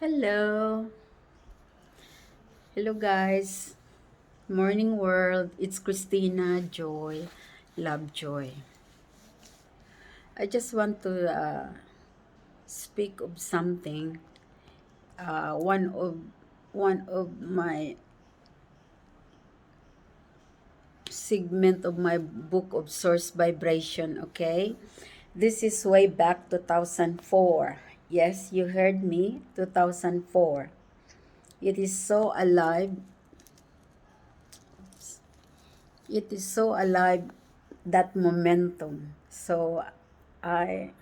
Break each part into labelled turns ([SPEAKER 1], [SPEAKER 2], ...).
[SPEAKER 1] Hello. Hello, guys. Morning world. It's Christina Joy Lovejoy. I just want to speak of something. One of my segment of my book of source vibration. Okay, this is way back 2004. Yes, you heard me. 2004. It is so alive. It is so alive, that momentum. So I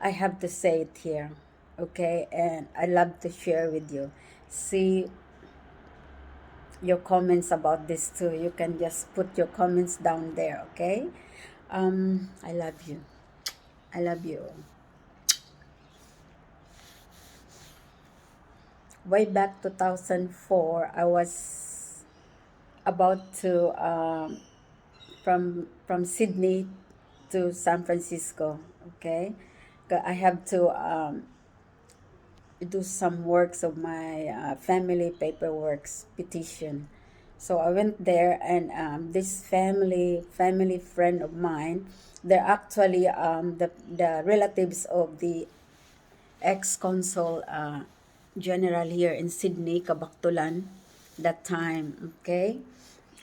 [SPEAKER 1] I have to say it here, okay? And I love to share with you. See your comments about this too. You can just put your comments down there, okay? I love you. I love you. Way back 2004, I was about to from Sydney to San Francisco, okay? I have to do some works of my family paperworks petition. So I went there, and this family friend of mine, they're actually the relatives of the ex-consul general here in Sydney, Kabaktulan, that time, okay?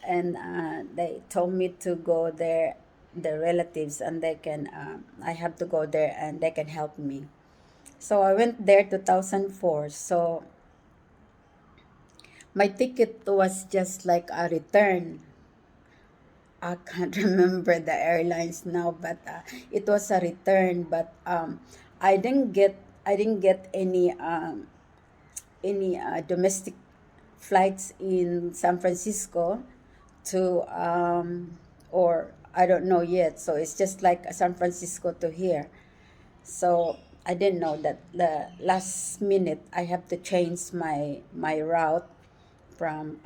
[SPEAKER 1] And they told me to go there, the relatives, and they can, I have to go there and they can help me. So I went there 2004. So my ticket was just like a return. I can't remember the airlines now, but it was a return. But I didn't get any domestic flights in San Francisco to or I don't know yet. So it's just like San Francisco to here. So I didn't know that the last minute I have to change my route from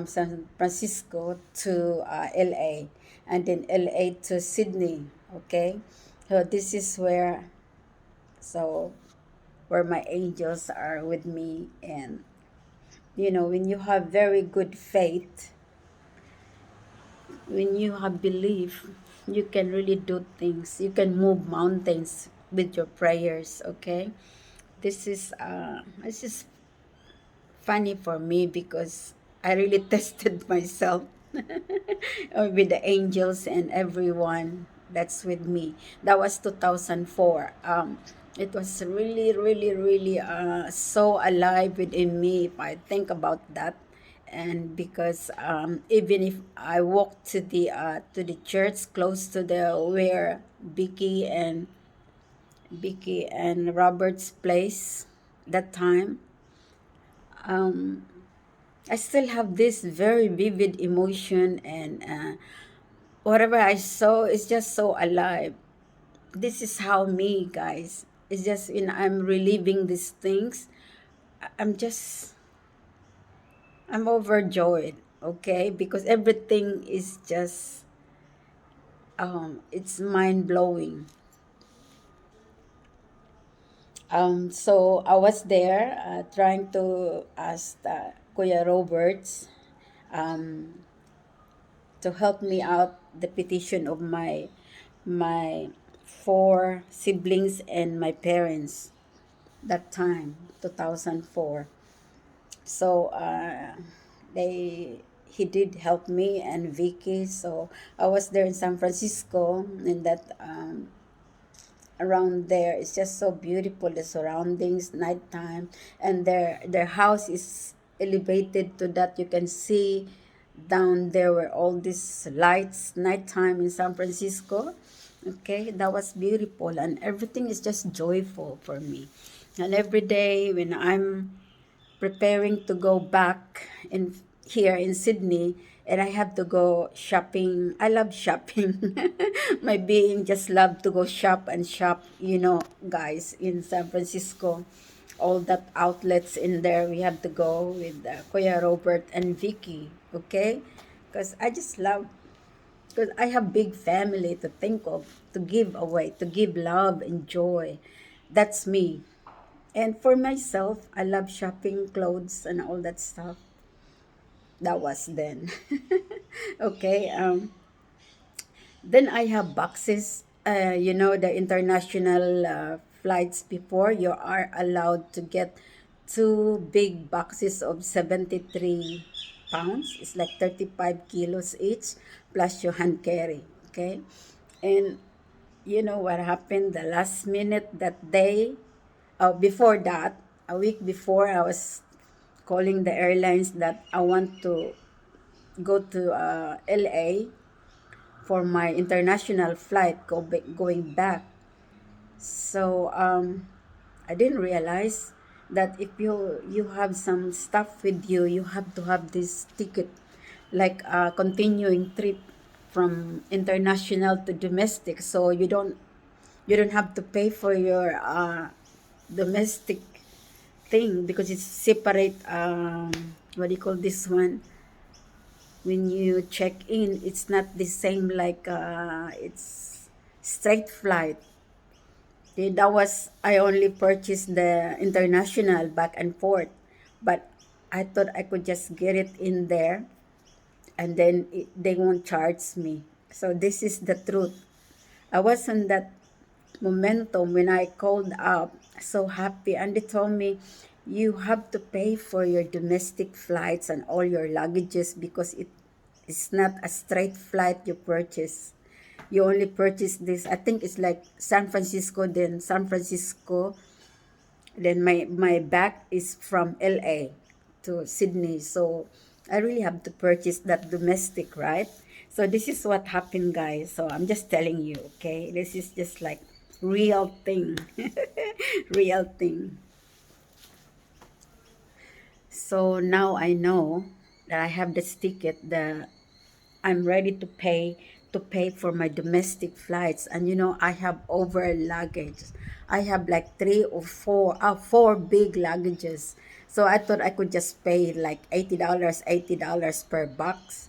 [SPEAKER 1] San Francisco to LA, and then LA to Sydney. Okay, so this is where my angels are with me. And when you have very good faith, when you have belief, you can really do things. You can move mountains with your prayers. Okay, this is funny for me because I really tested myself with the angels and everyone that's with me. That was 2004. It was really, really, really so alive within me if I think about that. And because even if I walk to the church close to the where Vicky and Robert's place that time, um, I still have this very vivid emotion, and whatever I saw is just so alive. This is how me, guys. It's just when I'm reliving these things, I'm just I'm overjoyed, okay? Because everything is just it's mind blowing. So I was there trying to ask Kuya Roberts um, to help me out the petition of my four siblings and my parents that time, 2004. So they he did help me and Vicky. So I was there in San Francisco, and that around there it's just so beautiful, the surroundings nighttime, and their house is elevated to that you can see down there where all these lights nighttime in San Francisco. Okay, that was beautiful, and everything is just joyful for me. And every day when I'm preparing to go back in here in Sydney, and I have to go shopping. I love shopping. My being just love to go shop and shop, guys, in San Francisco. All that outlets in there, we have to go with Kuya Robert and Vicky, okay? Because I just love, because I have big family to think of, to give away, to give love and joy. That's me. And for myself, I love shopping clothes and all that stuff. That was then. Okay. Then I have boxes. The international flights before, you are allowed to get two big boxes of 73 pounds. It's like 35 kilos each, plus your hand carry. Okay. And you know what happened the last minute that day? Before that, a week before, I was calling the airlines that I want to go to LA for my international flight going back. So I didn't realize that if you have some stuff with you, you have to have this ticket, like a continuing trip from international to domestic. So you don't have to pay for your domestic thing because it's separate. What do you call this one? When you check in, it's not the same like it's straight flight. That was, I only purchased the international back and forth, but I thought I could just get it in there and then they won't charge me. So this is the truth. I was on that momentum when I called up, so happy, and they told me you have to pay for your domestic flights and all your luggages because it's not a straight flight you purchase. You only purchase this. I think it's like San Francisco, then San Francisco, then my back is from LA to Sydney. So I really have to purchase that domestic, right? So this is what happened, guys. So I'm just telling you, okay? This is just like real thing. Real thing. So now I know that I have this ticket, the I'm ready to pay for my domestic flights. And I have over luggage. I have like four big luggages. So I thought I could just pay like $80 per box,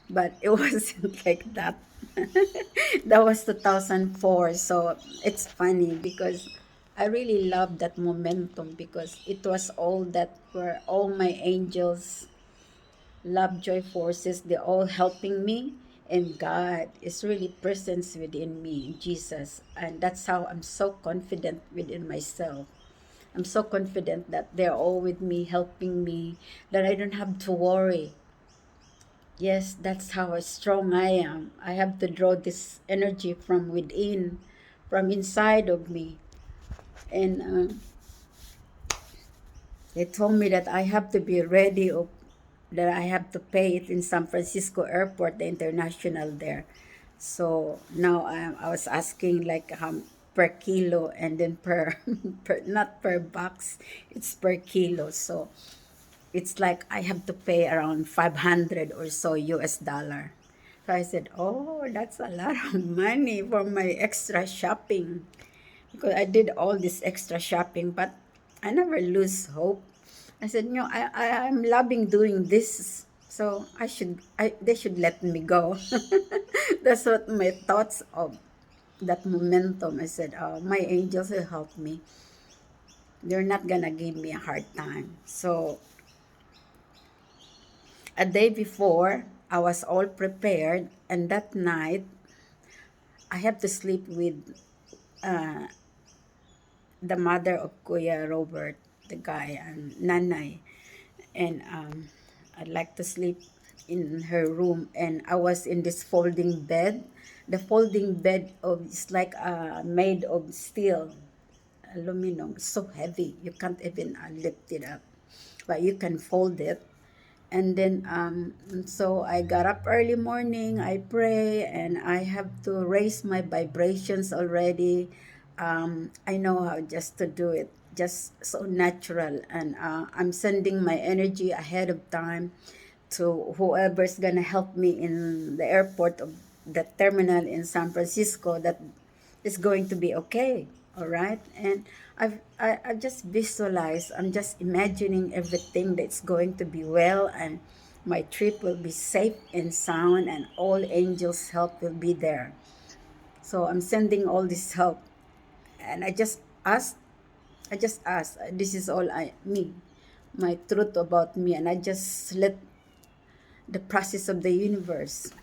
[SPEAKER 1] but it wasn't like that. That was 2004. So it's funny because I really love that momentum because it was all that were all my angels, Lovejoy Forces, they're all helping me. And God is really present within me, Jesus. And that's how I'm so confident within myself. I'm so confident that they're all with me, helping me, that I don't have to worry. Yes, that's how strong I am. I have to draw this energy from within, from inside of me. And they told me that I have to be ready that I have to pay it in San Francisco Airport, the international there. So now I was asking like per kilo and then not per box, it's per kilo. So it's like I have to pay around 500 or so US dollar. So I said, oh, that's a lot of money for my extra shopping because I did all this extra shopping, but I never lose hope. I said, I'm loving doing this, so they should let me go. That's what my thoughts of that momentum. I said, oh, my angels will help me. They're not gonna give me a hard time. So a day before, I was all prepared, and that night, I have to sleep with uh, the mother of Kuya Robert, the guy, and Nanay. And I'd like to sleep in her room. And I was in this folding bed. The folding bed is like made of steel, aluminum. It's so heavy. You can't even lift it up. But you can fold it. And then so I got up early morning, I pray, and I have to raise my vibrations already. I know how just to do it, just so natural. And I'm sending my energy ahead of time to whoever's gonna help me in the airport of the terminal in San Francisco, that is going to be okay. All right. And I just visualize, I'm just imagining everything that's going to be well, and my trip will be safe and sound, and all angels help will be there. So I'm sending all this help, and I just asked I just ask. This is all me, my truth about me, and I just let the process of the universe,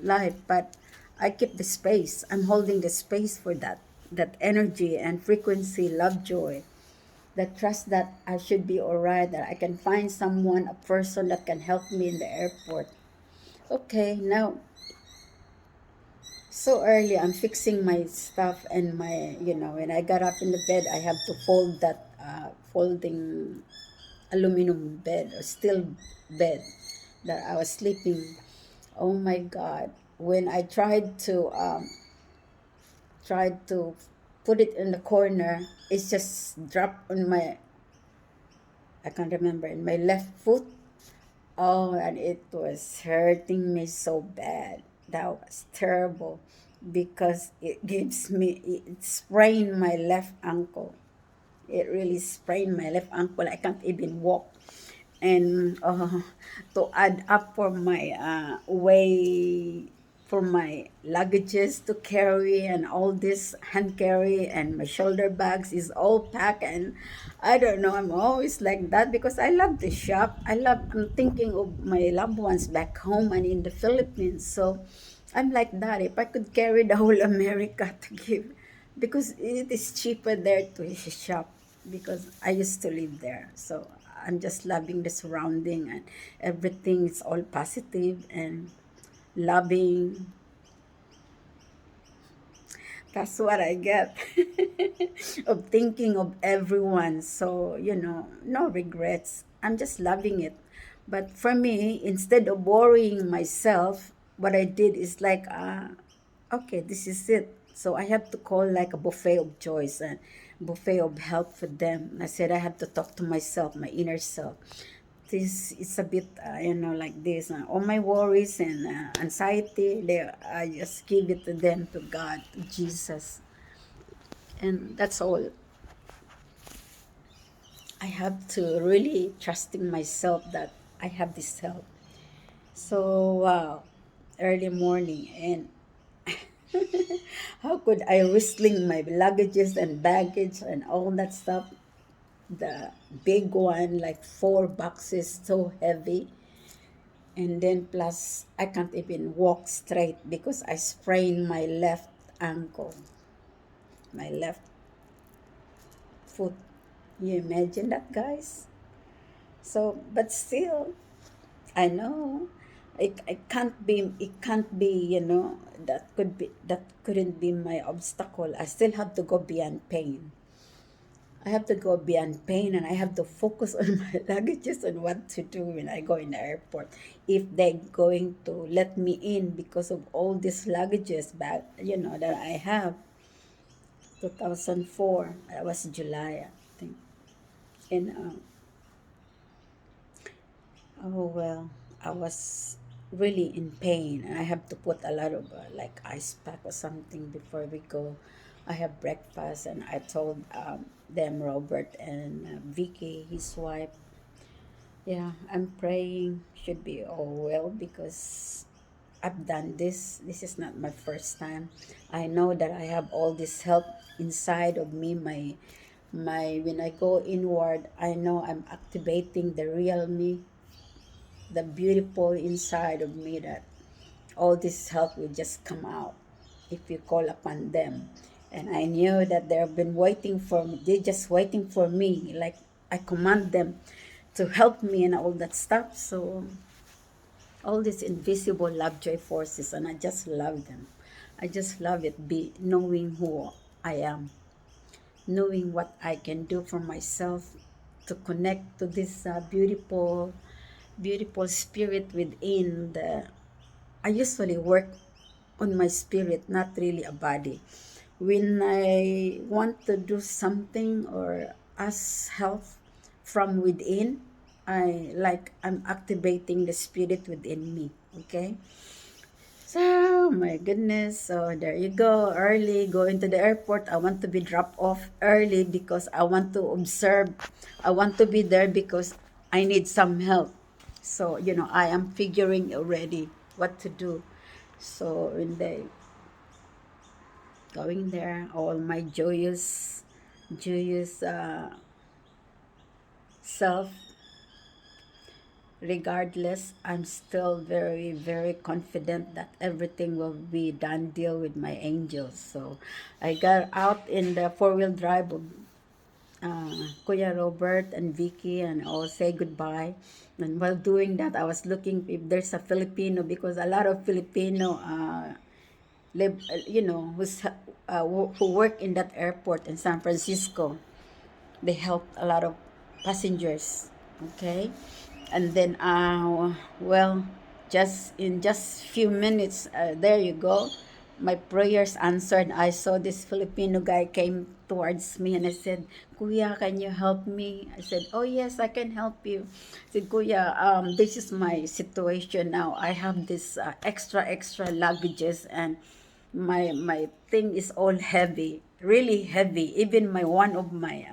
[SPEAKER 1] life. But I keep the space. I'm holding the space for that energy and frequency, love, joy, that trust that I should be all right, that I can find someone, a person that can help me in the airport. Okay, now so early I'm fixing my stuff and my, when I got up in the bed, I have to fold that folding aluminum bed or steel bed that I was sleeping. Oh my God. When I tried to put it in the corner, it's just dropped on my, I can't remember, in my left foot. Oh, and it was hurting me so bad. That was terrible because it sprained my left ankle. It really sprained my left ankle. I can't even walk. And to add up for my way for my luggages to carry and all this hand carry and my shoulder bags is all packed, and I don't know, I'm always like that because I love to shop. I'm thinking of my loved ones back home and in the Philippines. So I'm like that. If I could carry the whole America to give, because it is cheaper there to shop, because I used to live there. So I'm just loving the surrounding, and everything is all positive and loving. That's what I get of thinking of everyone. So, no regrets. I'm just loving it. But for me, instead of worrying myself, what I did is like, okay, this is it. So I have to call like a buffet of choice and buffet of help for them. I said I have to talk to myself, my inner self. This is a bit, like this. All my worries and anxiety, I just give it to them, to God, to Jesus. And that's all. I have to really trusting myself that I have this help. So, wow, early morning. And how could I whistling my luggages and baggage and all that stuff? The big one, like 4 boxes, so heavy. And then plus, I can't even walk straight because I sprained my left ankle, my left foot. You imagine that, guys? So, but still, I know it can't be, that couldn't be my obstacle. I still have to go beyond pain. I have to go beyond pain, and I have to focus on my luggages and what to do when I go in the airport. If they're going to let me in because of all these luggages back, that I have. 2004, that was July, I think. And oh well, I was really in pain, and I have to put a lot of like ice pack or something before we go. I have breakfast, and I told them, Robert and Vicky, his wife, yeah, I'm praying should be all well because I've done this. This is not my first time. I know that I have all this help inside of me. My when I go inward, I know I'm activating the real me, the beautiful inside of me, that all this help will just come out if you call upon them. And I knew that they've been waiting for me. They're just waiting for me. Like I command them to help me and all that stuff. So all these invisible Lovejoy forces, and I just love them. I just love it, be knowing who I am, knowing what I can do for myself to connect to this beautiful, beautiful spirit within the. I usually work on my spirit, not really a body. When I want to do something or ask help from within, I'm activating the spirit within me. Okay. So, my goodness. So, there you go. Early, going to the airport. I want to be dropped off early because I want to observe. I want to be there because I need some help. So, I am figuring already what to do. So, when they going there, all my joyous joyous self. Regardless, I'm still very, very confident that everything will be done deal with my angels. So I got out in the four-wheel drive of Kuya Robert and Vicky and all say goodbye. And while doing that, I was looking if there's a Filipino because a lot of Filipino live, who work in that airport in San Francisco. They helped a lot of passengers. Okay, and then well, just in just few minutes, there you go, my prayers answered. I saw this Filipino guy came towards me and I said, Kuya, can you help me? I said, oh yes, I can help you. I said, Kuya, this is my situation now. I have this extra luggages, and my thing is all heavy, really heavy. Even my one of my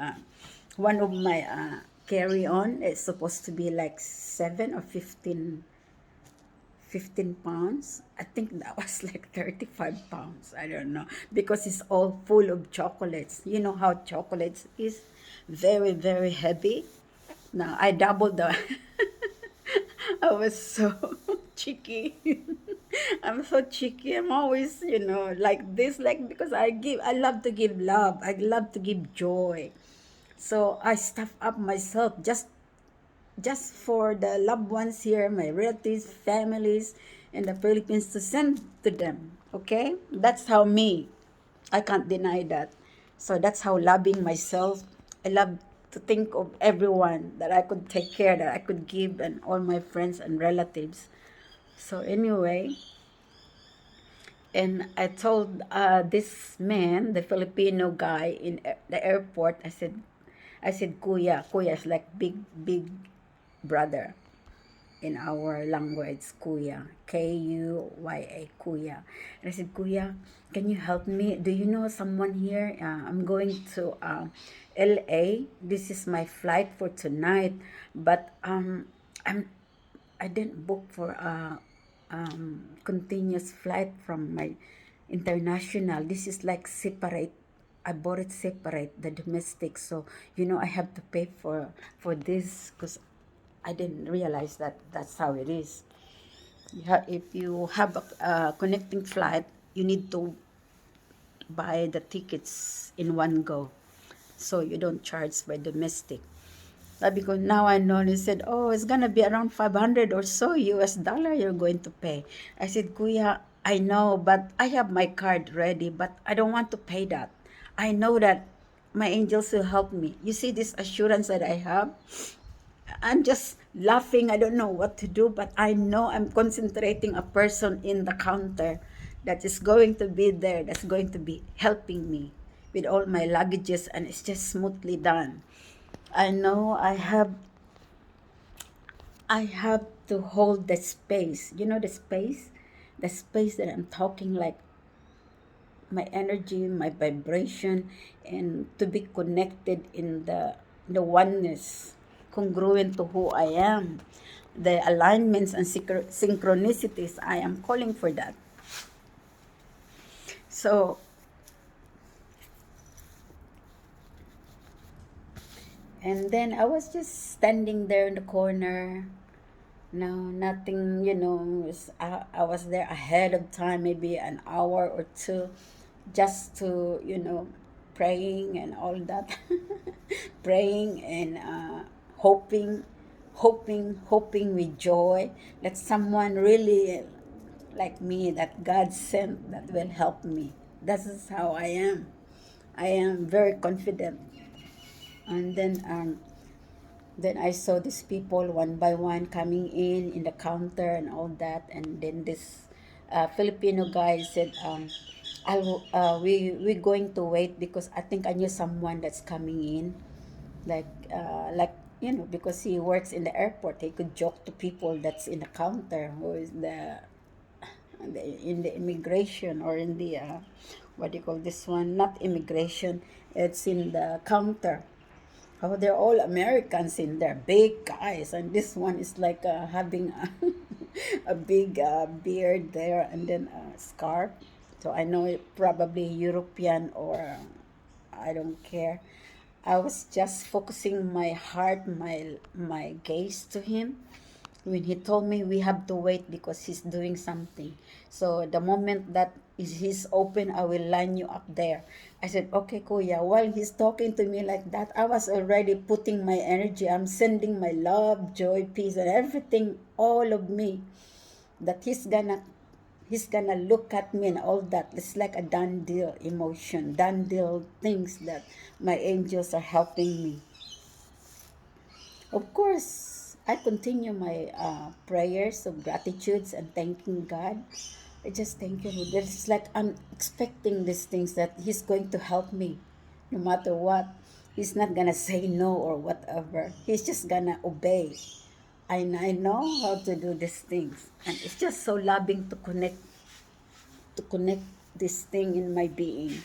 [SPEAKER 1] carry on is supposed to be like 7 or 15 pounds. I think that was like 35 pounds. I don't know. Because it's all full of chocolates. You know how chocolates is very, very heavy. Now I doubled the I was so cheeky. I'm so cheeky. I'm always, like this, like because I love to give love. I love to give joy. So I stuff up myself just for the loved ones here, my relatives, families in the Philippines to send to them. Okay? That's how me. I can't deny that. So that's how loving myself. I love to think of everyone that I could take care, that I could give, and all my friends and relatives. So anyway, and I told this man, the Filipino guy in the airport, I said, Kuya. Kuya is like big, big brother in our language, Kuya. Kuya. Kuya. And I said, Kuya, can you help me? Do you know someone here? I'm going to LA. This is my flight for tonight. But I'm I didn't book for a continuous flight from my international. This is like separate. I bought it separate, the domestic. So I have to pay for this because I didn't realize that that's how it is. If you have a connecting flight, you need to buy the tickets in one go, so you don't charge by domestic. Because now I know, he said, oh, it's gonna be around 500 or so US dollar you're going to pay. I said, Kuya, I know, but I have my card ready, but I don't want to pay that. I know that my angels will help me. You see this assurance that I have? I'm just laughing. I don't know what to do, but I know I'm concentrating a person in the counter that is going to be there, that's going to be helping me with all my luggages, and it's just smoothly done. I know I have to hold the space. You know the space that I'm talking, like my energy, my vibration, and to be connected in the oneness, congruent to who I am. The alignments and synchronicities, I am calling for that. So, and then I was just standing there in the corner. No, nothing, I was there ahead of time, maybe an hour or two, just to, praying and all that. Praying and hoping with joy that someone really like me, that God sent, that will help me. That is how I am. I am very confident. And then I saw these people one by one coming in the counter and all that. And then this Filipino guy said, we're going to wait because I think I knew someone that's coming in. Because he works in the airport, he could joke to people that's in the counter who is in the immigration, or in the what do you call this one? Not immigration, it's in the counter. Oh, they're all Americans in there, big guys, and this one is like having a big beard there, and then a scarf. So I know it probably European or I don't care. I was just focusing my heart, my gaze to him. When he told me we have to wait because he's doing something. So the moment that is he's open, I will line you up there. I said, okay, Kuya. While he's talking to me like that, I was already putting my energy. I'm sending my love, joy, peace, and everything, all of me. That he's gonna look at me and all that. It's like a done deal emotion, done deal things that my angels are helping me. Of course, I continue my prayers of gratitudes and thanking God. I just thank Him. It's like I'm expecting these things that He's going to help me no matter what. He's not gonna say no or whatever. He's just gonna obey. I know how to do these things. And it's just so loving to connect this thing in my being.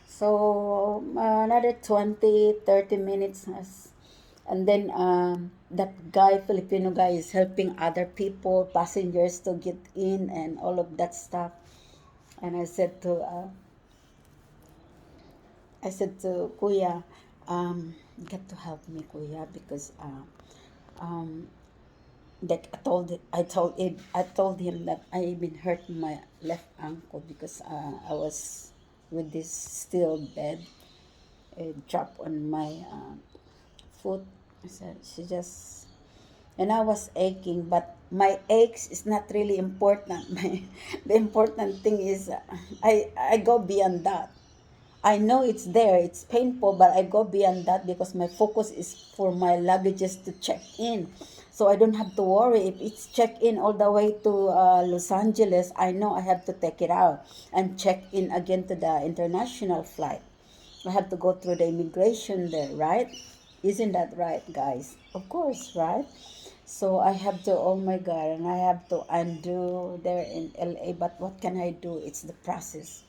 [SPEAKER 1] So another 20, 30 minutes and then that guy, Filipino guy, is helping other people, passengers to get in and all of that stuff. And I said to Kuya, you got to help me, Kuya, because um, like I told him that I been hurt my left ankle because I was with this steel bed, drop on my foot. I said she just and I was aching, but my aches is not really important. The important thing is I go beyond that. I know it's there, it's painful, but I go beyond that because my focus is for my luggages to check in. So I don't have to worry if it's check in all the way to Los Angeles. I know I have to take it out and check in again to the international flight. I have to go through the immigration there, right? Isn't that right, guys? Of course, right? So I have to, oh my God, and I have to undo there in LA. But what can I do? It's the process.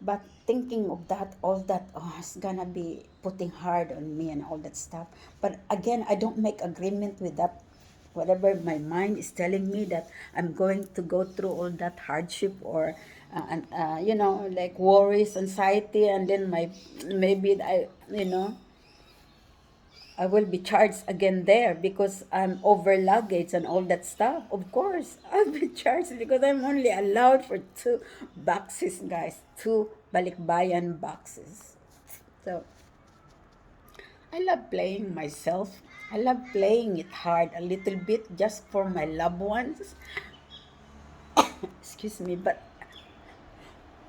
[SPEAKER 1] But thinking of that, all that, oh, it's gonna be putting hard on me and all that stuff. But again, I don't make agreement with that. Whatever my mind is telling me that I'm going to go through all that hardship or, like worries, anxiety, and then maybe I will be charged again there because I'm over luggage and all that stuff. Of course, I'll be charged because I'm only allowed for two boxes, guys. Two balikbayan boxes. So I love playing myself. I love playing it hard a little bit just for my loved ones. Excuse me, but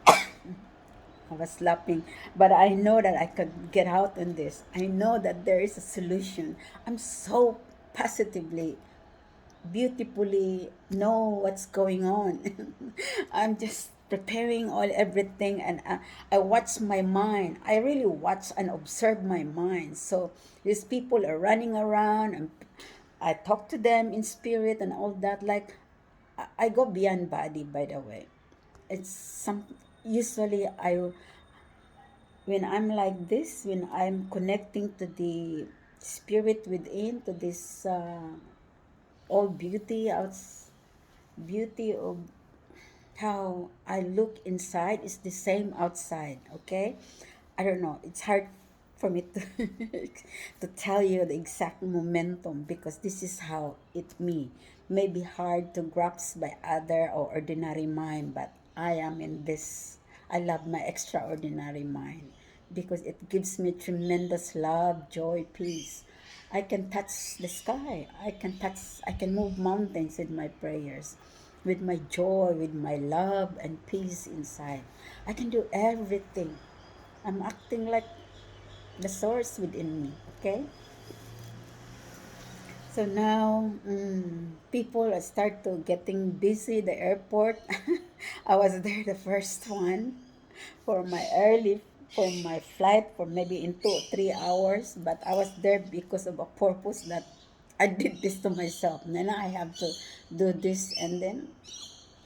[SPEAKER 1] I was laughing. But I know that I could get out in this. I know that there is a solution. I'm so positively beautifully know what's going on. I'm just preparing all everything, and I watch my mind. I really watch and observe my mind. So these people are running around, and I talk to them in spirit and all that. Like I go beyond body. By the way, it's some usually I when I'm like this, when I'm connecting to the spirit within, to this all beauty of how I look inside is the same outside, okay? I don't know. It's hard for me to to tell you the exact momentum because this is how it me. Maybe hard to grasp by other or ordinary mind, but I am in this. I love my extraordinary mind because it gives me tremendous love, joy, peace. I can touch the sky. I can move mountains with my prayers, with my joy, with my love and peace inside. I can do everything. I'm acting like the source within me, okay? So now, people start to getting busy. The airport, I was there the first one for my early for my flight for maybe in 2 or 3 hours. But I was there because of a purpose that I did this to myself. And then I have to do this, and then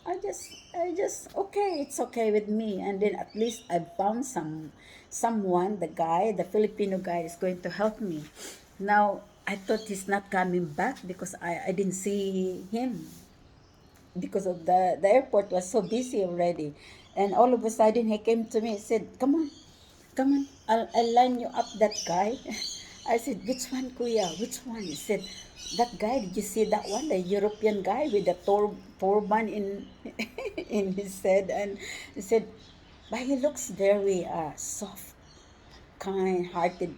[SPEAKER 1] I just okay, it's okay with me. And then at least I found someone, the guy, the Filipino guy is going to help me. Now I thought he's not coming back because I didn't see him because of the airport was so busy already. And all of a sudden he came to me and said, come on, come on, I'll line you up that guy. I said, which one, kuya? Which one? He said, that guy, did you see that one? The European guy with the turban in in his head. And he said, but he looks very soft, kind-hearted,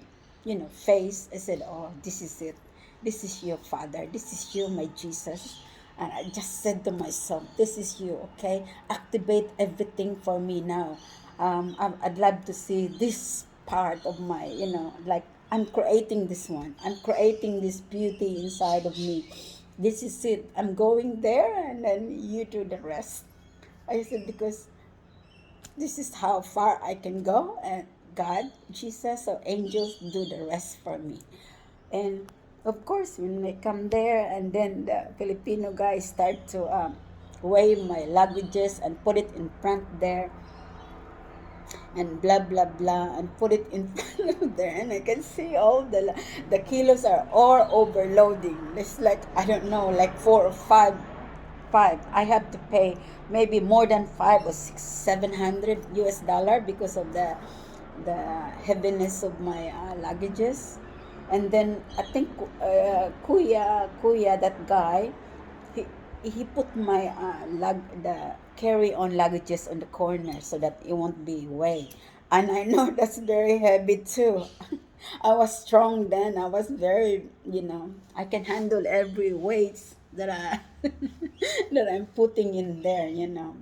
[SPEAKER 1] face. I said, oh, this is it. This is your Father. This is you, my Jesus. And I just said to myself, this is you, okay? Activate everything for me now. I'd love to see this part of my, like I'm creating this one. I'm creating this beauty inside of me. This is it. I'm going there and then you do the rest. I said, because this is how far I can go, and God, Jesus, or angels do the rest for me. And of course, when I come there, and then the Filipino guys start to weigh my luggages and put it in front there, and blah blah blah, and put it in front of there, and I can see all the kilos are all overloading. It's like, I don't know, like 4 or 5. I have to pay maybe more than 5 or 6, 700 US dollar because of the heaviness of my luggages. And then I think Kuya, that guy, he he put my the carry on luggages on the corner so that it won't be way. And I know that's very heavy too. I was strong then. I was very, I can handle every weight that I that I'm putting in there,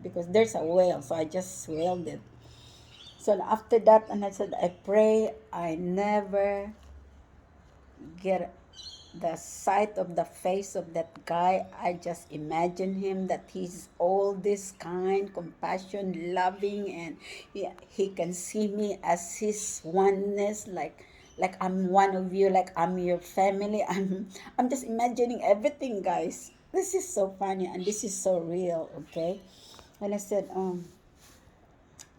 [SPEAKER 1] because there's a whale, so I just whaled it. So after that, and I said, I pray I never get the sight of the face of that guy. I just imagine him that he's all this kind, compassion, loving, and he can see me as his oneness, like I'm one of you, like I'm your family. I'm just imagining everything, guys. This is so funny and this is so real, okay? And I said,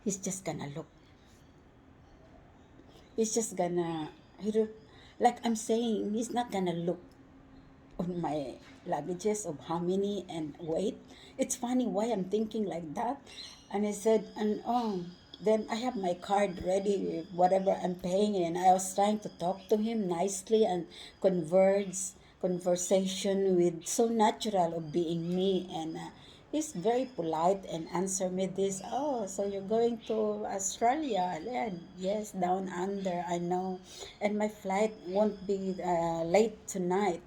[SPEAKER 1] he's just gonna look. He's just gonna, he do, like I'm saying, he's not gonna look on my luggages of how many and weight. It's funny why I'm thinking like that. And I said, and then I have my card ready with whatever I'm paying, and I was trying to talk to him nicely and conversation with so natural of being me. And he's very polite and answer me this, oh, so you're going to Australia? Yeah, yes, down under, I know. And my flight won't be late tonight,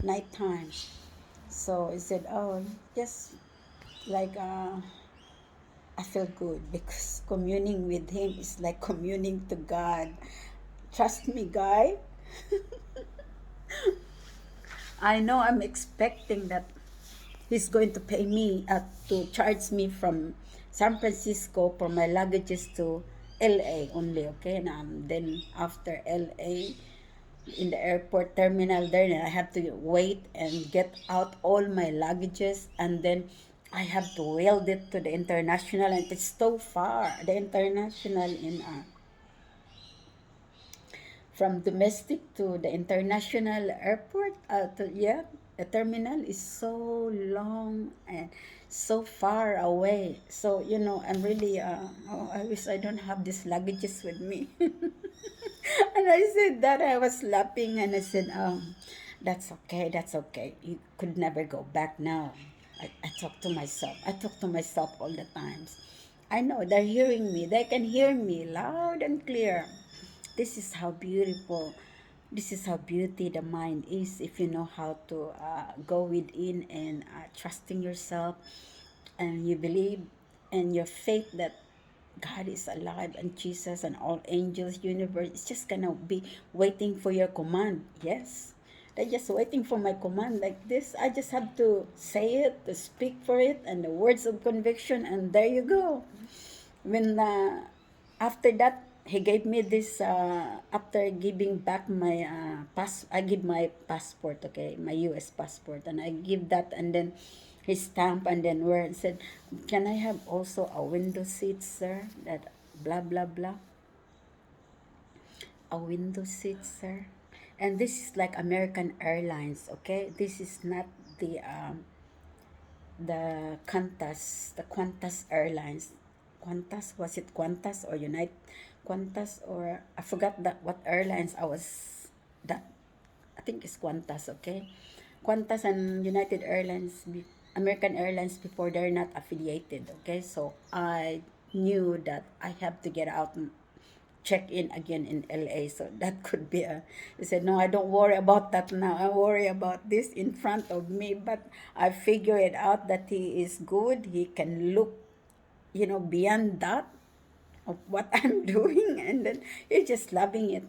[SPEAKER 1] nighttime. So he said, oh, just like I feel good because communing with him is like communing to God. Trust me, guy. I know I'm expecting that he's going to pay me to charge me from San Francisco for my luggages to LA only, okay? And then after LA, in the airport terminal there, and I have to wait and get out all my luggages, and then I have to weld it to the international, and it's so far. The international in from domestic to the international airport, the terminal is so long and so far away. So I'm really oh, I wish I don't have these luggages with me. And I said that, I was laughing, and I said, that's okay, that's okay. You could never go back now. I talk to myself. I talk to myself all the times. I know they're hearing me. They can hear me loud and clear. This is how beautiful, this is how beauty the mind is if you know how to go within and trusting yourself, and you believe, and your faith that God is alive, and Jesus and all angels, universe is just gonna be waiting for your command. Yes, they're just waiting for my command like this. I just have to say it, to speak for it, and the words of conviction, and there you go. When after that, he gave me this, after giving back my I give my passport, okay, my US passport, and I give that, and then his stamp, and then where it said, can I have also a window seat, sir? That blah blah blah, a window seat, sir. And this is like American Airlines, okay? This is not the Qantas Airlines. Qantas, was it Qantas or United? Qantas, or I forgot that what airlines I was that I think it's Qantas, okay? Qantas and United Airlines, American Airlines before, they're not affiliated, okay? So I knew that I have to get out and check in again in LA. So that could be a, he said, no, I don't worry about that now. I worry about this in front of me. But I figure it out that he is good. He can look, beyond that of what I'm doing, and then you're just loving it.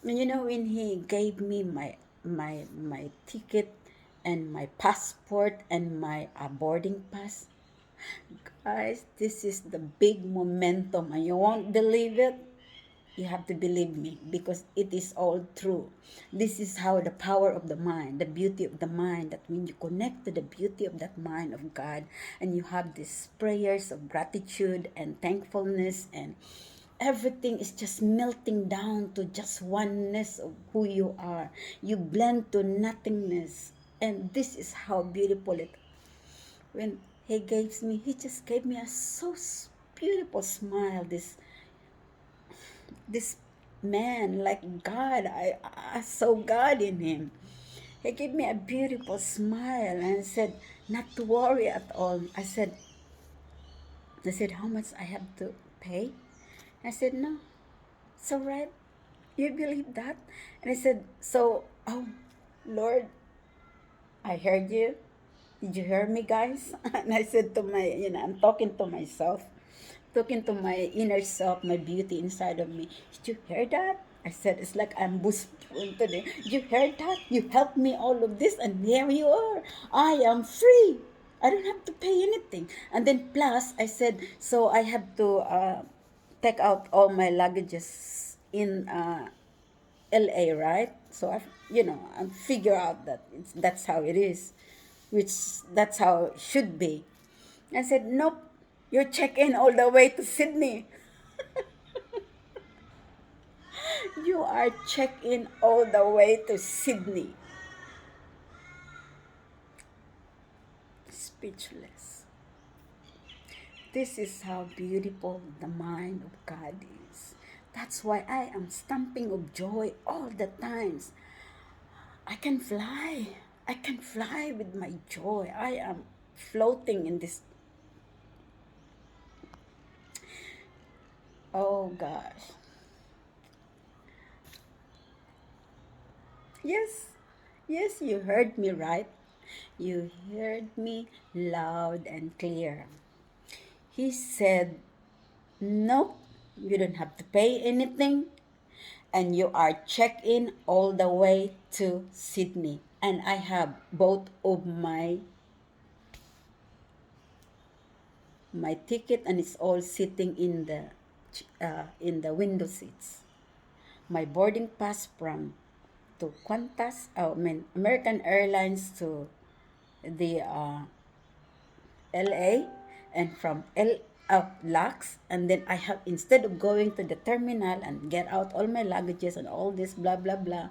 [SPEAKER 1] And when he gave me my ticket and my passport and my boarding pass, guys, this is the big momentum, and you won't believe it. You have to believe me because it is all true. This is how the power of the mind, the beauty of the mind, that when you connect to the beauty of that mind of God, and you have these prayers of gratitude and thankfulness, and everything is just melting down to just oneness of who you are. You blend to nothingness. And this is how beautiful it. When he just gave me a so beautiful smile. This man, like God, I saw God in him. He gave me a beautiful smile and said, not to worry at all. I said, how much I have to pay? I said, no, it's all right. You believe that? And I said, so, oh, Lord, I heard you. Did you hear me, guys? And I said to I'm talking to myself, talking to my inner self, my beauty inside of me. Did you hear that? I said, it's like I'm whispering today. Did you hear that? You helped me all of this, and here you are. I am free. I don't have to pay anything. And then plus, I said, so I have to take out all my luggages in LA, right? So I figure out that that's how it is, which that's how it should be. I said, nope, you check in all the way to Sydney. You are check in all the way to Sydney. Speechless. This is how beautiful the mind of God is. That's why I am stamping of joy all the times. I can fly. I can fly with my joy. I am floating in this. Oh gosh. Yes. Yes, you heard me right. You heard me loud and clear. He said, nope, you don't have to pay anything. And you are checked in all the way to Sydney. And I have both of my ticket, and it's all sitting in the window seats. My boarding pass from to Qantas, American Airlines to the LA, and from LAX, and then I have, instead of going to the terminal and get out all my luggages and all this blah blah blah,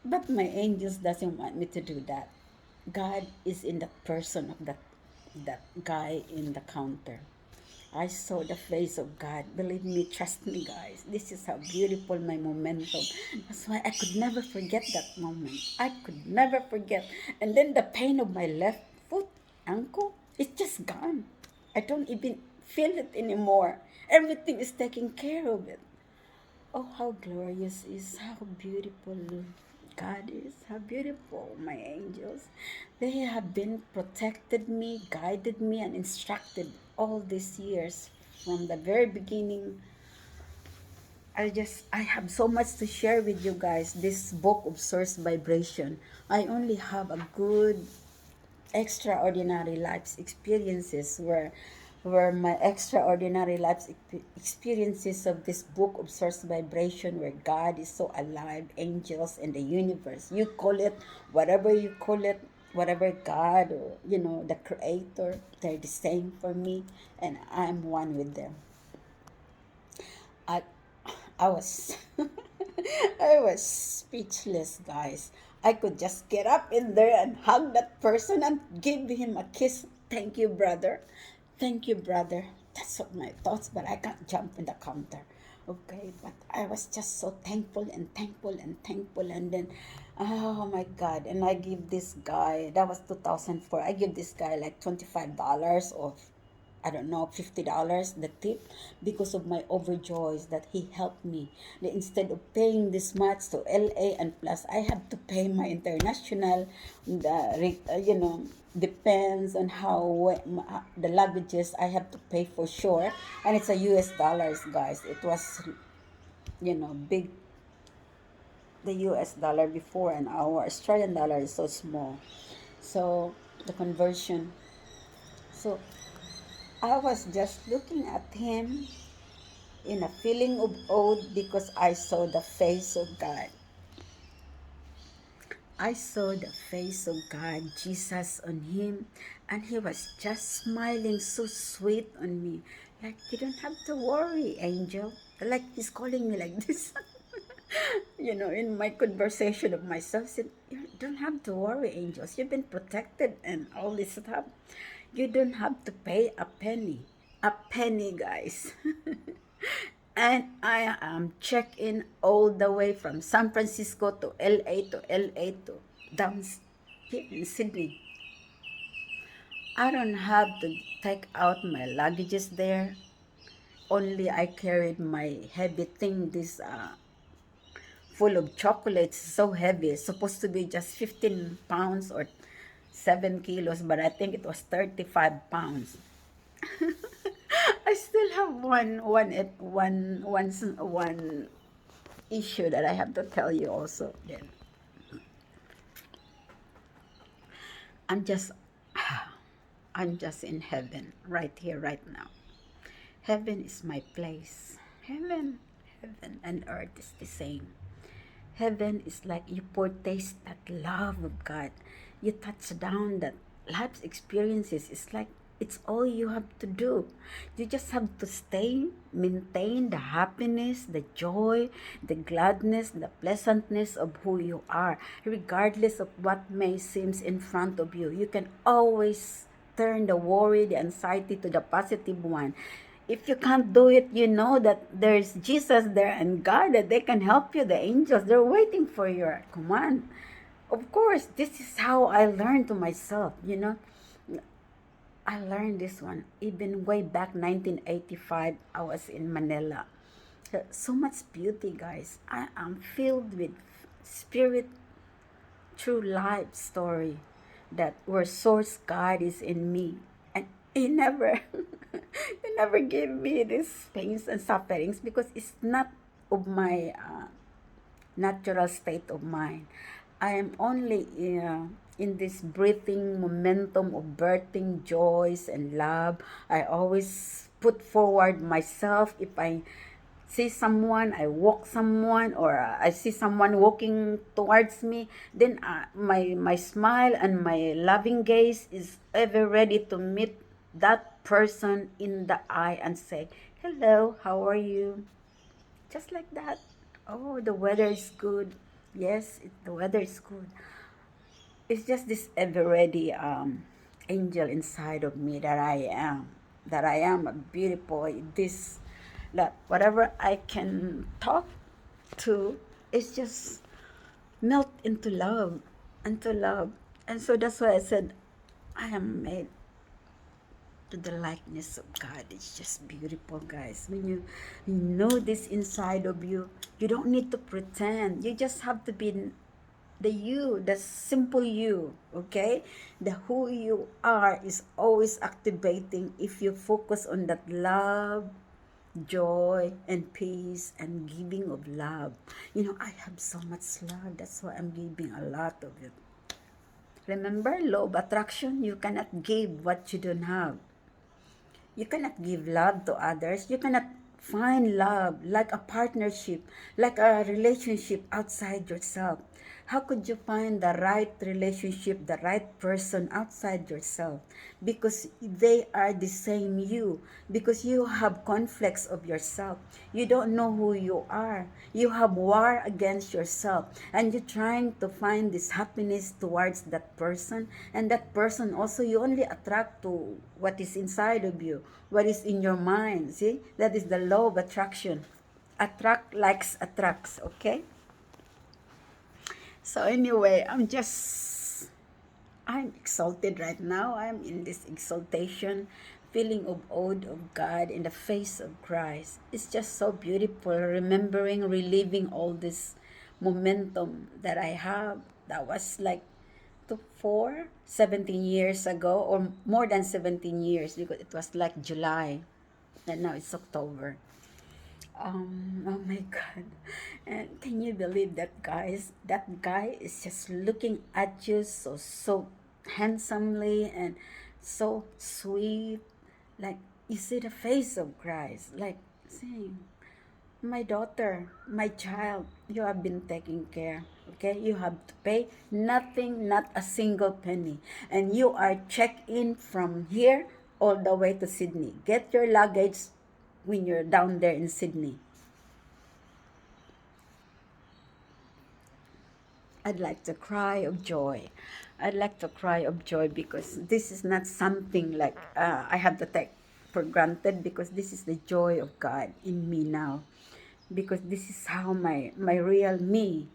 [SPEAKER 1] but my angels doesn't want me to do that. God is in the person of that guy in the counter. I saw the face of God. Believe me, trust me, guys. This is how beautiful my momentum. That's why I could never forget that moment. I could never forget. And then the pain of my left foot, ankle, it's just gone. I don't even feel it anymore. Everything is taking care of it. Oh, how glorious is, how beautiful God is, how beautiful my angels. They have been protected me, guided me, and instructed all these years from the very beginning. I have so much to share with you guys. This book of Source Vibration. I only have a good extraordinary life experiences where my extraordinary life experiences of this book of Source Vibration, where God is so alive, angels and the universe, you call it whatever you call it, whatever God, or the creator, they're the same for me, and I'm one with them. I i was I was speechless, guys. I could just get up in there and hug that person and give him a kiss. Thank you, brother. Thank you, brother. That's what my thoughts, but I can't jump in the counter. Okay, but I was just so thankful and thankful and thankful. And then, oh my God. And I give this guy, that was 2004, I give this guy like $25 or I don't know, $50, the tip, because of my overjoys that he helped me. That instead of paying this much to LA, and plus I have to pay my international, depends on how the luggages I have to pay for sure. And it's a US dollars, guys. It was, big, the US dollar before, and our Australian dollar is so small. So the conversion. So I was just looking at him in a feeling of awe because I saw the face of God. I saw the face of God, Jesus, on him, and he was just smiling so sweet on me. Like, you don't have to worry, angel. Like, he's calling me like this. In my conversation of myself, said, you don't have to worry, angels. You've been protected and all this stuff. You don't have to pay a penny. A penny, guys. And I am check-in all the way from San Francisco to LA to down here in Sydney. I don't have to take out my luggages there. Only I carried my heavy thing, this full of chocolates, so heavy. It's supposed to be just 15 pounds or 7 kilos, but I think it was 35 pounds. I still have one issue that I have to tell you also. Then I'm just I'm just in heaven right here, right now. Heaven is my place. Heaven and earth is the same. Heaven is like you taste that love of God. You touch down that life's experiences. It's like it's all you have to do. You just have to maintain the happiness, the joy, the gladness, the pleasantness of who you are, regardless of what may seems in front of you. You can always turn the worry, the anxiety to the positive one. If you can't do it, you know that there's Jesus there and God that they can help you. The angels, they're waiting for your command. Of course, this is how I learned to myself. I learned this one even way back 1985. I was in Manila. So much beauty, guys. I am filled with spirit, true life story that where source God is in me, and he never he never gave me these pains and sufferings because it's not of my natural state of mind. I am only in this breathing momentum of birthing joys and love. I always put forward myself. If I see someone, I walk someone, or I see someone walking towards me, then my smile and my loving gaze is ever ready to meet that person in the eye and say, "Hello, how are you?" Just like that. Oh, the weather is good. Yes, the weather is good. It's just this ever ready angel inside of me that I am. That I am a beautiful. This, that whatever I can talk to, it's just melt into love. And so that's why I said, I am made to the likeness of God. It's just beautiful, guys. When you know this inside of you, you don't need to pretend. You just have to be the you, the simple you, okay? The who you are is always activating if you focus on that love, joy, and peace, and giving of love. I have so much love. That's why I'm giving a lot of it. Remember, law of attraction, you cannot give what you don't have. You cannot give love to others. You cannot find love like a partnership, like a relationship outside yourself. How could you find the right relationship, the right person outside yourself? Because they are the same you. Because you have conflicts of yourself. You don't know who you are. You have war against yourself. And you're trying to find this happiness towards that person. And that person also, you only attract to what is inside of you, what is in your mind. See? That is the law of attraction. Attract likes attracts, okay? So anyway, I'm exalted right now. I'm in this exaltation, feeling of awe of God in the face of Christ. It's just so beautiful, remembering, reliving all this momentum that I have. That was like 17 years ago, or more than 17 years, because it was like July, and now it's October. Oh my God. And can you believe that, guys? That guy is just looking at you so handsomely and so sweet. Like, you see the face of Christ. Like, saying, my daughter, my child, you have been taking care. Okay? You have to pay nothing, not a single penny. And you are checked in from here all the way to Sydney. Get your luggage when you're down there in Sydney. I'd like to cry of joy. I'd like to cry of joy because this is not something like I have to take for granted, because this is the joy of God in me now. Because this is how my real me.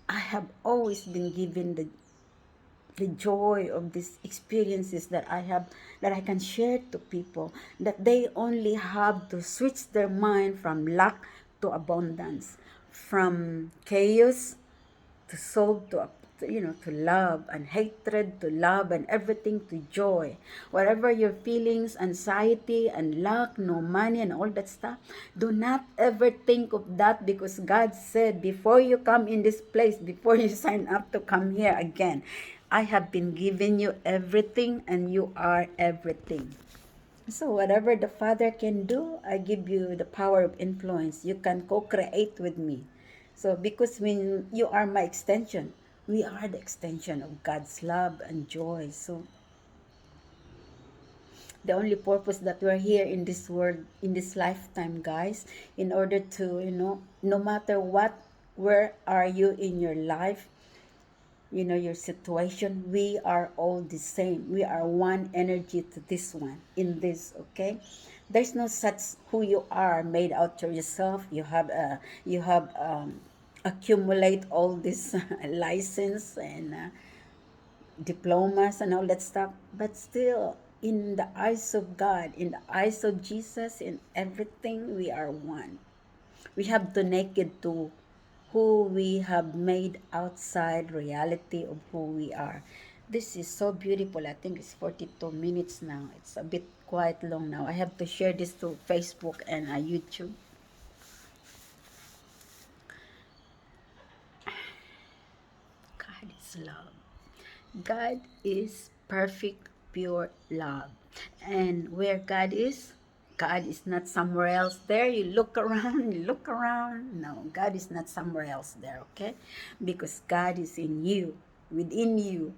[SPEAKER 1] I have always been given the joy of these experiences that I have, that I can share to people, that they only have to switch their mind from lack to abundance, from chaos to soul, to love, and hatred to love, and everything to joy. Whatever your feelings, anxiety and lack, no money and all that stuff, do not ever think of that, because God said, before you come in this place, before you sign up to come here again, I have been giving you everything, and you are everything. So whatever the Father can do, I give you the power of influence. You can co-create with me. So because when you are my extension, we are the extension of God's love and joy. So the only purpose that we're here in this world, in this lifetime, guys, in order to, no matter what, where are you in your life, your situation, we are all the same. We are one energy to this one, in this, okay? There's no such who you are made out of yourself. You have accumulate all this license and diplomas and all that stuff, but still, in the eyes of God, in the eyes of Jesus, in everything, we are one. We have to naked to who we have made outside reality of who we are. This is so beautiful. I think it's 42 minutes now. It's a bit quite long now. I have to share this to Facebook and YouTube. God is love. God is perfect, pure love. And where God is not somewhere else there. You look around, you look around. No, God is not somewhere else there, okay? Because God is in you, within you.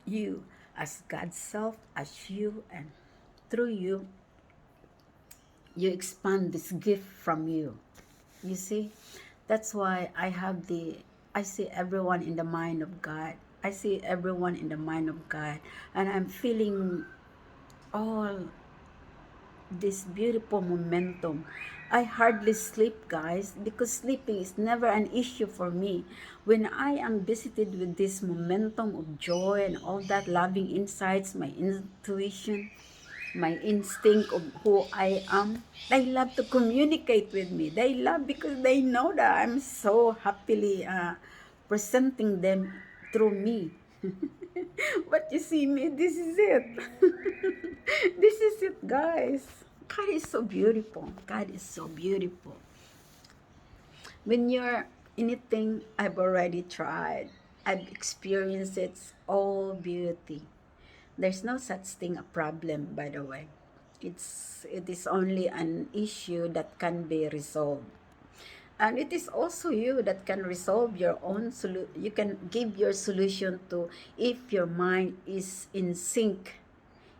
[SPEAKER 1] You, as God's self, as you, and through you, you expand this gift from you. You see? That's why I see everyone in the mind of God. I see everyone in the mind of God. And I'm feeling all this beautiful momentum. I hardly sleep, guys, because sleeping is never an issue for me. When I am visited with this momentum of joy and all that loving insights, my intuition, my instinct of who I am, they love to communicate with me. They love because they know that I'm so happily presenting them through me. But you see me, this is it. This is it, guys. God is so beautiful. God is so beautiful. When you're anything I've already tried, I've experienced its all beauty. There's no such thing a problem, by the way. It is only an issue that can be resolved. And it is also you that can resolve your own you can give your solution to, if your mind is in sync,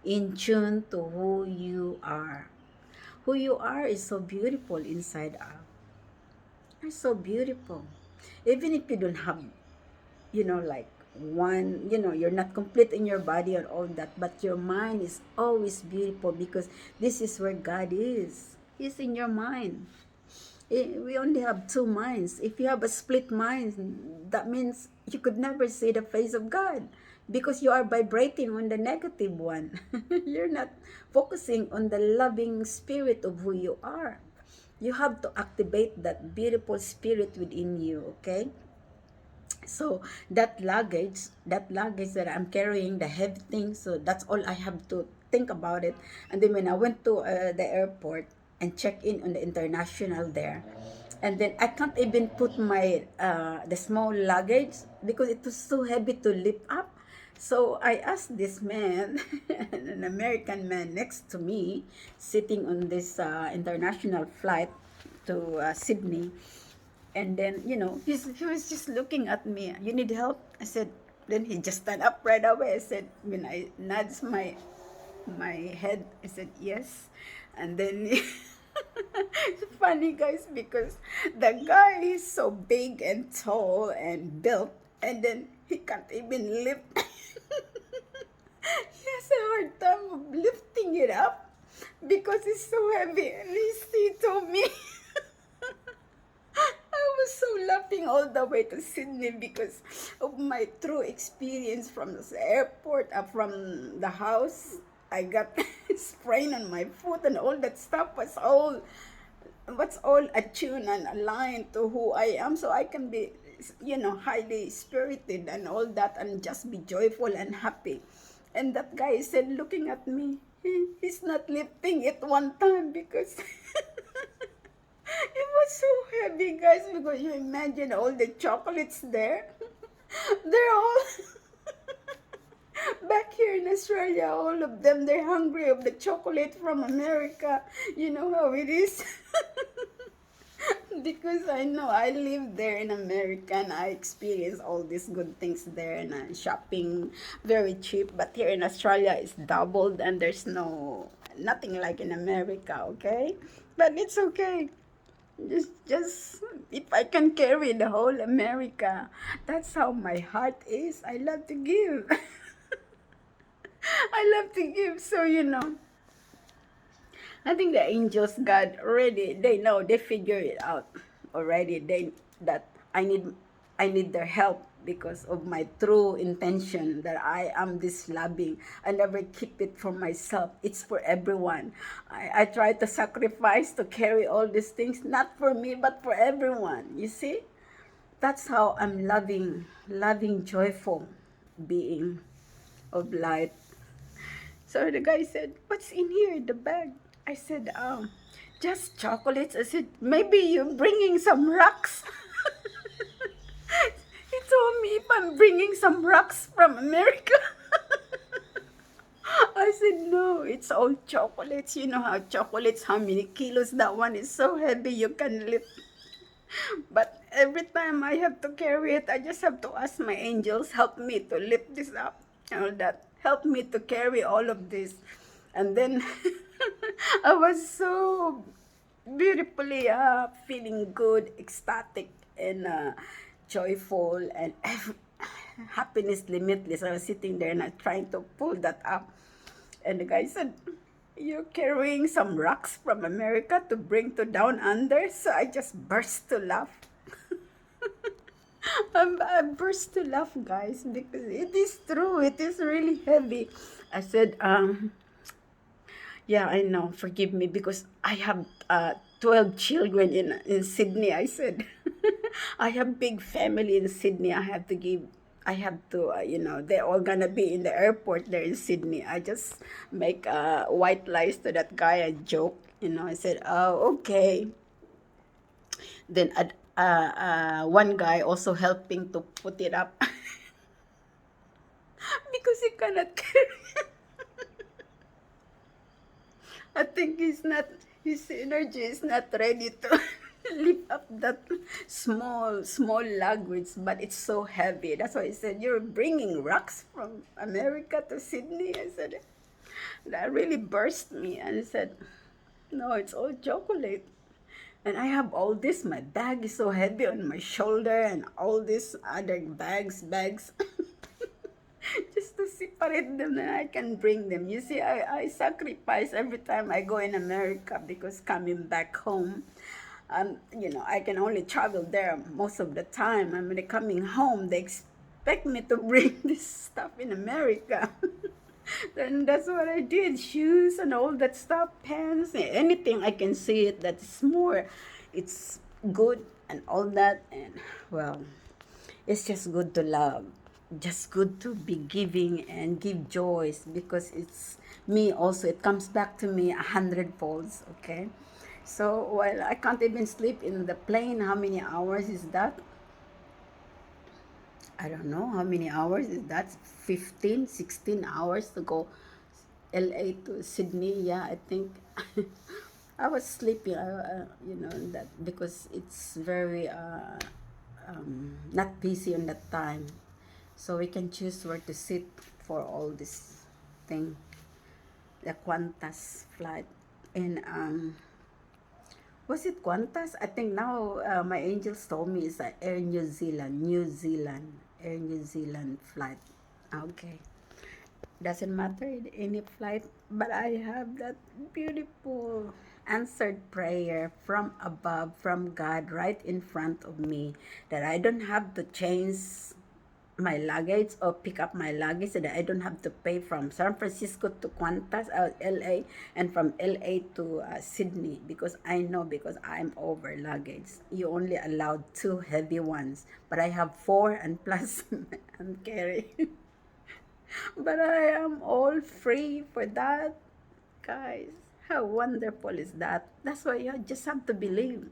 [SPEAKER 1] in tune to who you are. Who you are is so beautiful inside out. You're so beautiful. Even if you don't have, like one, you're not complete in your body and all that, but your mind is always beautiful, because this is where God is. He's in your mind. We only have two minds. If you have a split mind, that means you could never see the face of God, because you are vibrating on the negative one. You're not focusing on the loving spirit of who you are. You have to activate that beautiful spirit within you, okay? So that luggage that I'm carrying, the heavy thing, so that's all I have to think about it. And then when I went to the airport and check in on the international there, and then I can't even put my the small luggage, because it was so heavy to lift up. So I asked this man, an American man next to me, sitting on this international flight to Sydney. And then, he was just looking at me. You need help? I said, then he just stand up right away. I said, when I nods my head, I said, yes. And then, it's funny, guys, because the guy is so big and tall and built, and then he can't even lift. He has a hard time of lifting it up because it's so heavy. And he told me, I was so laughing all the way to Sydney because of my true experience from the airport, from the house. I got sprain on my foot, and all that stuff was all attuned and aligned to who I am, so I can be, highly spirited and all that, and just be joyful and happy. And that guy said, looking at me, he's not lifting it one time because it was so heavy, guys, because you imagine all the chocolates there. They're all back here in Australia, all of them, they're hungry of the chocolate from America. You know how it is. Because I know I live there in America, and I experience all these good things there, and shopping very cheap. But here in Australia, it's doubled, and there's nothing like in America, okay? But it's okay. Just if I can carry the whole America, that's how my heart is. I love to give. I love to give. So I think the angels, God, already, they know, they figure it out already. That I need their help because of my true intention, that I am this loving. I never keep it for myself. It's for everyone. I try to sacrifice to carry all these things, not for me, but for everyone. You see? That's how I'm loving, joyful being of light. So the guy said, "What's in here, the bag?" I said, just chocolates." I said, "Maybe you're bringing some rocks." He told me if I'm bringing some rocks from America. I said, "No, it's all chocolates. You know how chocolates, how many kilos that one is so heavy you can lift." But every time I have to carry it, I just have to ask my angels, help me to lift this up. All that. Help me to carry all of this. And then I was so beautifully feeling good, ecstatic, and joyful, and happiness limitless. I was sitting there and I trying to pull that up. And the guy said, "You're carrying some rocks from America to bring to down under?" So I just burst to laugh. I burst to laugh, guys, because it is true. It is really heavy. I said, "Yeah, I know. Forgive me because I have 12 children in Sydney." I said, "I have big family in Sydney. I have to, they're all gonna be in the airport there in Sydney." I just make white lies to that guy. I joke, I said, "Oh, okay." Then one guy also helping to put it up because he cannot carry. I think his energy is not ready to. lift up that small luggage, but it's so heavy. That's why I said, you're bringing rocks from America to Sydney. I said, that really burst me. And I said, no, it's all chocolate. And I have all this. My bag is so heavy on my shoulder, and all these other bags. Just to separate them, and I can bring them. You see, I sacrifice every time I go in America, because coming back home, I can only travel there most of the time. And when they're coming home, they expect me to bring this stuff in America. Then that's what I did. Shoes and all that stuff, pants, anything I can see it that's more, it's good and all that. And well, it's just good to love, just good to be giving and give joys, because it's me also. It comes back to me 100 folds. Okay, so while I can't even sleep in the plane, how many hours is that? I don't know how many hours is that. 15, 16 hours to go LA to Sydney. Yeah, I think. I was sleeping, that because it's very not busy on that time, so we can choose where to sit for all this thing, the Qantas flight. And was it Qantas? I think now my angels told me it's Air New Zealand, Air New Zealand flight. Okay, doesn't matter in any flight, but I have that beautiful answered prayer from above, from God, right in front of me, that I don't have to change my luggage or pick up my luggage, so that I don't have to pay from San Francisco to Qantas, LA, and from LA to Sydney, because I know, because I'm over luggage. You only allowed two heavy ones, but I have four and plus I'm carrying. But I am all free for that, guys. How wonderful is that? That's why you just have to believe.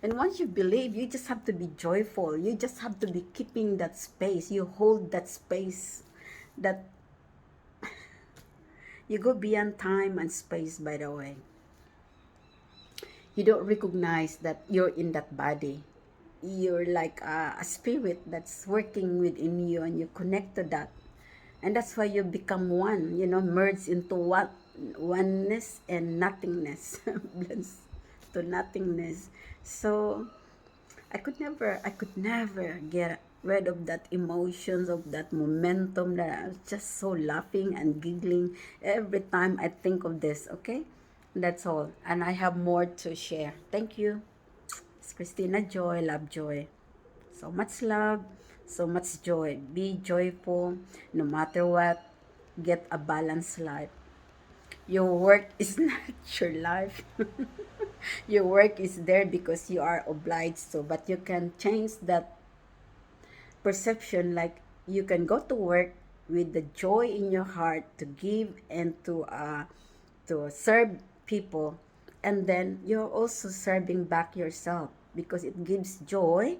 [SPEAKER 1] And once you believe, you just have to be joyful. You just have to be keeping that space. You hold that space. That you go beyond time and space, by the way. You don't recognize that you're in that body. You're like a spirit that's working within you, and you connect to that. And that's why you become one, merge into oneness and nothingness, blends to nothingness. So I could never get rid of that emotions, of that momentum, that I was just so laughing and giggling every time I think of this. Okay, that's all, and I have more to share. Thank you. It's Christina Joy, Lovejoy. So much love, so much joy. Be joyful no matter what. Get a balanced life. Your work is not your life. Your work is there because you are obliged to, but you can change that perception. Like, you can go to work with the joy in your heart to give and to serve people, and then you're also serving back yourself, because it gives joy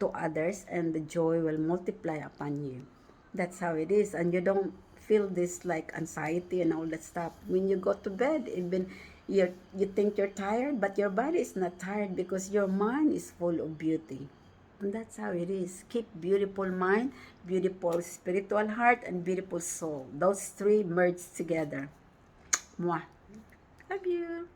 [SPEAKER 1] to others, and the joy will multiply upon you. That's how it is, and you don't feel this like anxiety and all that stuff when you go to bed. Even you think you're tired, but your body is not tired, because your mind is full of beauty. And that's how it is. Keep beautiful mind, beautiful spiritual heart, and beautiful soul. Those three merge together. Mwah. Love you.